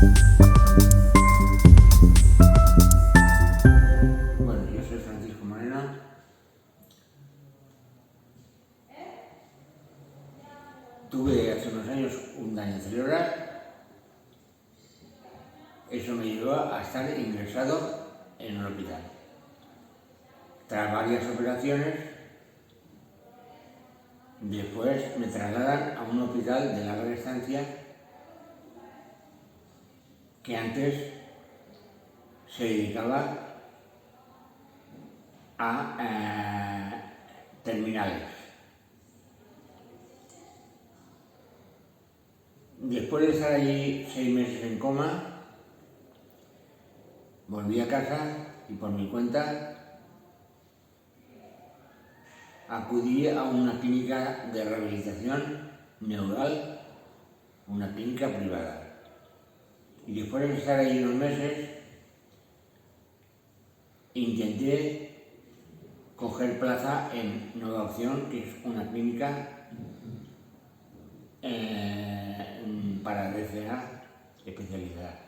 Bueno, yo soy Francisco Moreno. Tuve hace unos años un daño cerebral. Eso me llevó a estar ingresado en un hospital. Tras varias operaciones, después me trasladan a un hospital de larga estancia que antes se dedicaba a terminales. Después de estar allí 6 meses en coma, volví a casa y por mi cuenta acudí a una clínica de rehabilitación neural, una clínica privada. Y después de estar allí unos meses, intenté coger plaza en Nueva Opción, que es una clínica para DCA especializada.